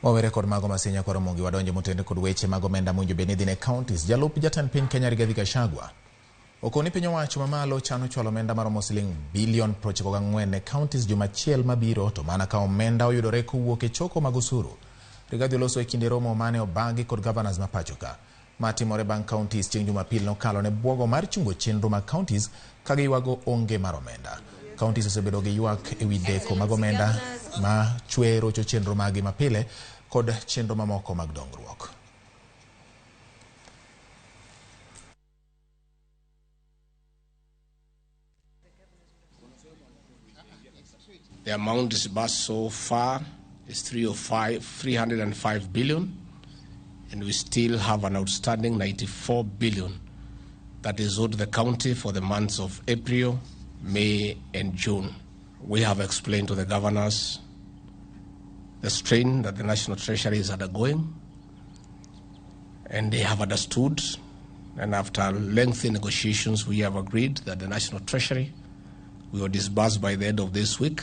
Wawere kod mago masinya kwa Ramogi wadonje motende kod weche mago menda munjo benedine counties. Jalup jatan piny Kenya Rigathi Gachagua okoni piny owacho mamalo chano chwalo omenda maromo siling bilion 94 ne counties jumachiel mabiro, to mana ka omenda oyudore kowuok e choko mag osuru. Rigathi oloso e kinde romo mane obagi kod gavanas ma pachoka. Matimore bang' counties chieng' Jumapil nokalo ne bwogo mar chungo chenro mag counties ka giywago onge mar omenda. Counties osebedo gi ywak ewi deko mag omenda ma chwero chenro magi mapile kod chenro mamoko mag dongruok. The amount disbursed so far is 305 billion, and we still have an outstanding 94 billion that is owed the county for the months of April, May, and June. We have explained to the governors the strain that the National Treasury is undergoing, and they have understood, and after lengthy negotiations, we have agreed that the National Treasury will disburse by the end of this week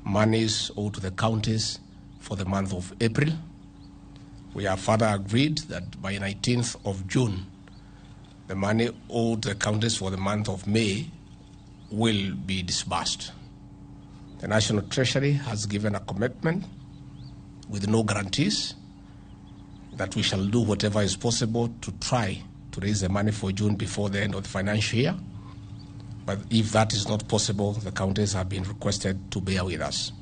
monies owed to the counties for the month of April. We have further agreed that by 19th of June, the money owed to the counties for the month of May will be disbursed. The National Treasury has given a commitment with no guarantees that we shall do whatever is possible to try to raise the money for June before the end of the financial year. But if that is not possible, the counties have been requested to bear with us.